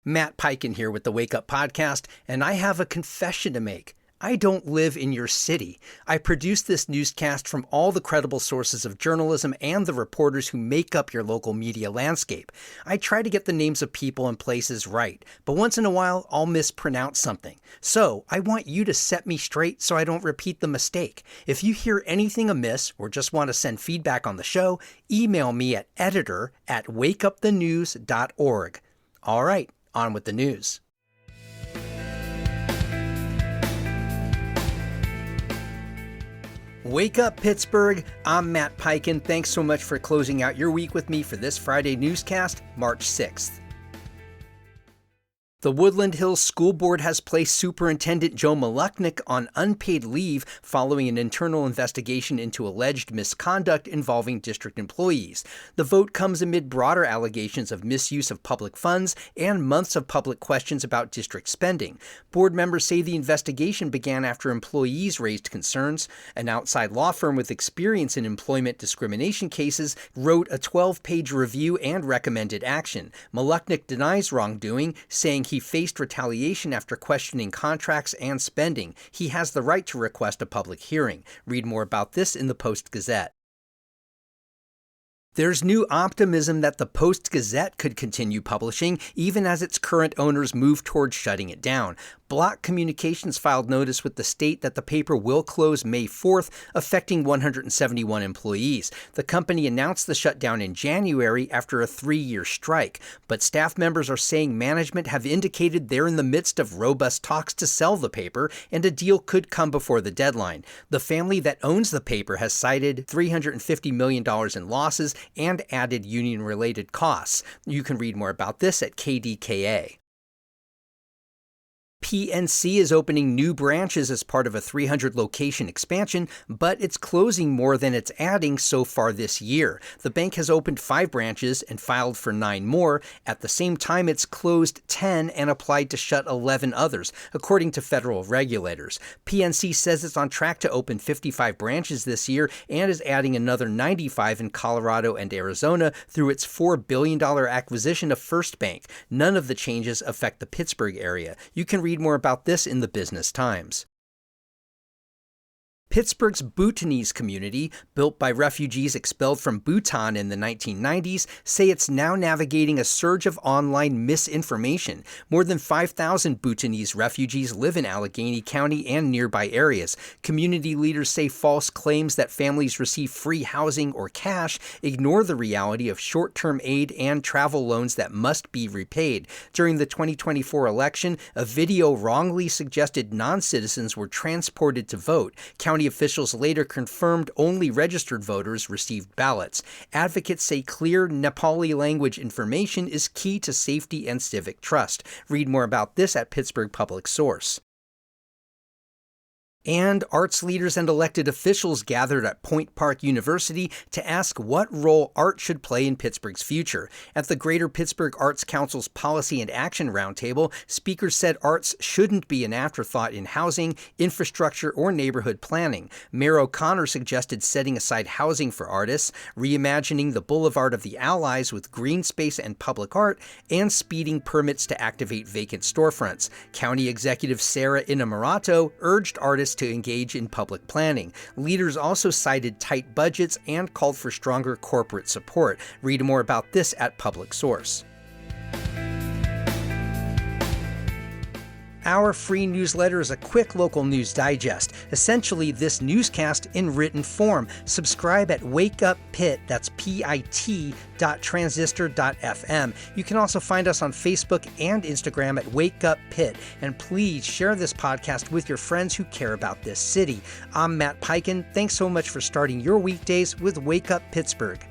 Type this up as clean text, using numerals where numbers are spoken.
Matt Peiken here with the Wake Up Podcast, and I have a confession to make. I don't live in your city. I produce this newscast from all the credible sources of journalism and the reporters who make up your local media landscape. I try to get the names of people and places right, but once in a while I'll mispronounce something. So I want you to set me straight so I don't repeat the mistake. If you hear anything amiss or just want to send feedback on the show, email me at editor@wakeupthenews.org. All right, on with the news. Wake up, Pittsburgh. I'm Matt Peiken. Thanks so much for closing out your week with me for this Friday newscast, March 6th. The Woodland Hills School Board has placed Superintendent Joe Maluknik on unpaid leave following an internal investigation into alleged misconduct involving district employees. The vote comes amid broader allegations of misuse of public funds and months of public questions about district spending. Board members say the investigation began after employees raised concerns. An outside law firm with experience in employment discrimination cases wrote a 12-page review and recommended action. Maluknik denies wrongdoing, saying he faced retaliation after questioning contracts and spending. He has the right to request a public hearing. Read more about this in the Post-Gazette. There's new optimism that the Post-Gazette could continue publishing, even as its current owners move towards shutting it down. Block Communications filed notice with the state that the paper will close May 4th, affecting 171 employees. The company announced the shutdown in January after a 3-year strike, but staff members are saying management have indicated they're in the midst of robust talks to sell the paper, and a deal could come before the deadline. The family that owns the paper has cited $350 million in losses and added union-related costs. You can read more about this at KDKA. PNC is opening new branches as part of a 300-location expansion, but it's closing more than it's adding so far this year. The bank has opened 5 branches and filed for 9 more. At the same time, it's closed 10 and applied to shut 11 others, according to federal regulators. PNC says it's on track to open 55 branches this year and is adding another 95 in Colorado and Arizona through its $4 billion acquisition of First Bank. None of the changes affect the Pittsburgh area. You can read more about this in the Business Times. Pittsburgh's Bhutanese community, built by refugees expelled from Bhutan in the 1990s, say it's now navigating a surge of online misinformation. More than 5,000 Bhutanese refugees live in Allegheny County and nearby areas. Community leaders say false claims that families receive free housing or cash ignore the reality of short-term aid and travel loans that must be repaid. During the 2024 election, a video wrongly suggested non-citizens were transported to vote. County officials later confirmed only registered voters received ballots. Advocates say clear Nepali language information is key to safety and civic trust. Read more about this at Pittsburgh Public Source. And arts leaders and elected officials gathered at Point Park University to ask what role art should play in Pittsburgh's future. At the Greater Pittsburgh Arts Council's Policy and Action Roundtable, speakers said arts shouldn't be an afterthought in housing, infrastructure, or neighborhood planning. Mayor O'Connor suggested setting aside housing for artists, reimagining the Boulevard of the Allies with green space and public art, and speeding permits to activate vacant storefronts. County Executive Sarah Innamorato urged artists to engage in public planning. Leaders also cited tight budgets and called for stronger corporate support. Read more about this at Public Source. Our free newsletter is a quick local news digest, essentially this newscast in written form. Subscribe at wakeuppit, that's pit.transistor.fm. You can also find us on Facebook and Instagram at wakeuppit, and please share this podcast with your friends who care about this city. I'm Matt Peiken. Thanks so much for starting your weekdays with Wake Up Pittsburgh.